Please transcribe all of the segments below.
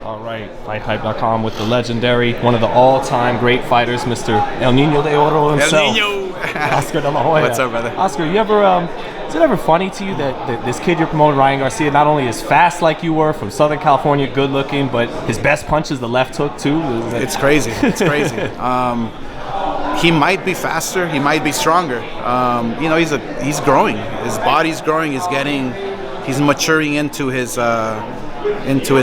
All right, FightHype.com with the legendary, one of the all-time great fighters, Mr. El Niño de Oro himself. El Niño! Oscar de la Hoya. What's up, brother? Oscar, you ever, is it ever funny to you that this kid you're promoting, Ryan Garcia, not only is fast like you were, from Southern California, good looking, but his best punch is the left hook too? It's crazy. It's crazy. He might be faster. He might be stronger. He's growing. His body's growing. He's maturing into his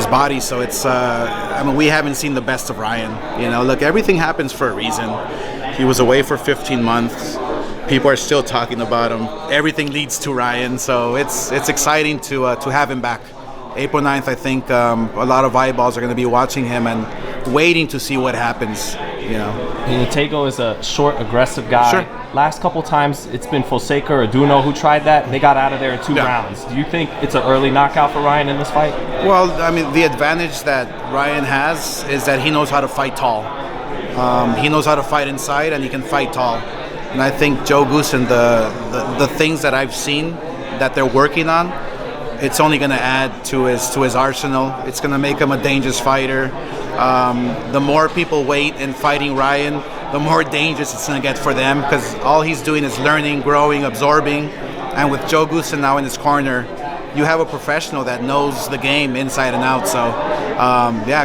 body. So it's. We haven't seen the best of Ryan. Look, everything happens for a reason. He was away for 15 months. People are still talking about him. Everything leads to Ryan. So it's exciting to have him back. April 9th, I think a lot of eyeballs are going to be watching him and waiting to see what happens. Tagoe is a short, aggressive guy. Sure. Last couple times, it's been Fonseca or Duno who tried that. They got out of there in 2 rounds. Do you think it's an early knockout for Ryan in this fight? Well, the advantage that Ryan has is that he knows how to fight tall. He knows how to fight inside, and he can fight tall. And I think Joe Goosen, the things that I've seen that they're working on, it's only going to add to his arsenal. It's going to make him a dangerous fighter. The more people wait in fighting Ryan, the more dangerous it's going to get for them, because all he's doing is learning, growing, absorbing. And with Joe Goosen now in his corner, you have a professional that knows the game inside and out. So,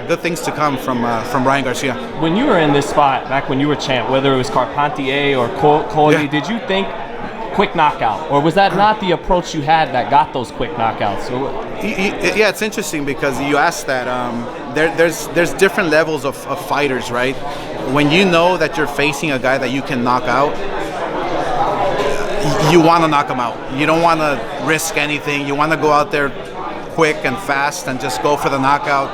good things to come from Ryan Garcia. When you were in this spot, back when you were champ, whether it was Carpentier or Hoya, did you think quick knockout, or was that not the approach you had that got those quick knockouts? Yeah, it's interesting because you asked that. There's different levels of fighters, right? When you know that you're facing a guy that you can knock out, you want to knock him out. You don't want to risk anything. You want to go out there quick and fast and just go for the knockout.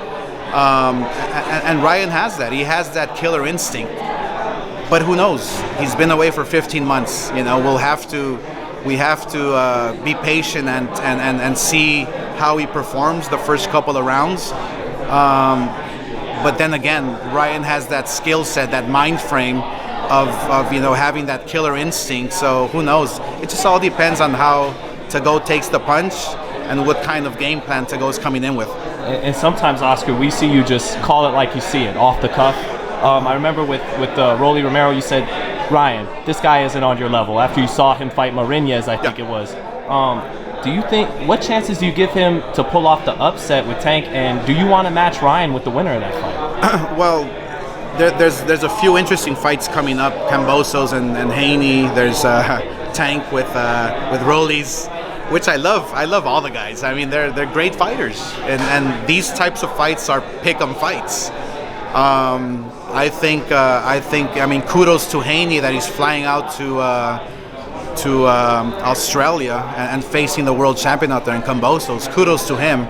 And Ryan has that. He has that killer instinct. But who knows? He's been away for 15 months. We have to be patient and see how he performs the first couple of rounds. But then again, Ryan has that skill set, that mind frame of having that killer instinct. So who knows? It just all depends on how Tagoe takes the punch and what kind of game plan Tagoe's coming in with. And sometimes, Oscar, we see you just call it like you see it, off the cuff. I remember with Romero, you said, Ryan, this guy isn't on your level. After you saw him fight Marinez, I think it was. Do you think, what chances do you give him to pull off the upset with Tank, and do you want to match Ryan with the winner of that fight? Well, there's a few interesting fights coming up. Kambosos and Haney. There's Tank with Rollies, which I love. I love all the guys. They're great fighters, and these types of fights are pick-em fights. I think kudos to Haney that he's flying out to Australia and facing the world champion out there in Kambosos. Kudos to him.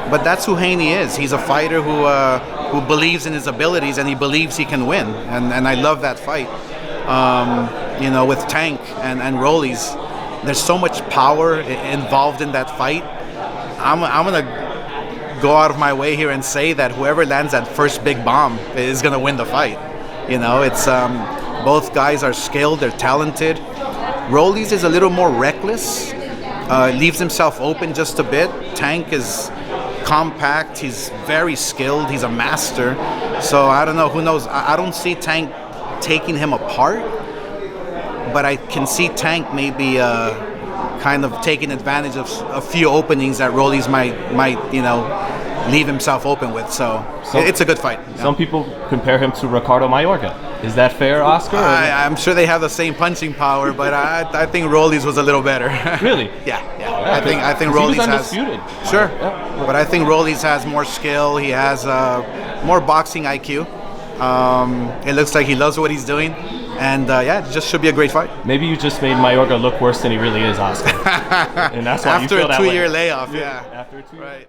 But that's who Haney is. He's a fighter who believes in his abilities, and he believes he can win. And I love that fight. With Tank and Rollies, there's so much power involved in that fight. I'm gonna go out of my way here and say that whoever lands that first big bomb is gonna win the fight. It's both guys are skilled, they're talented. Rollies is a little more reckless, leaves himself open just a bit. Tank is compact, he's very skilled, he's a master. So I don't know, who knows? I don't see Tank taking him apart, but I can see Tank maybe kind of taking advantage of a few openings that Rollies might leave himself open with. So it's a good fight. Some people compare him to Ricardo Mayorga. Is that fair, Oscar? I'm sure they have the same punching power, but I think Rollies was a little better. Really? Yeah. I think Rollies has. Sure. Yeah. But I think Rollies has more skill. He has more boxing IQ. It looks like he loves what he's doing. And it just should be a great fight. Maybe you just made Mayorga look worse than he really is, Oscar. And that's why after you feel a that 2-year layoff, yeah. After a 2 year. Right.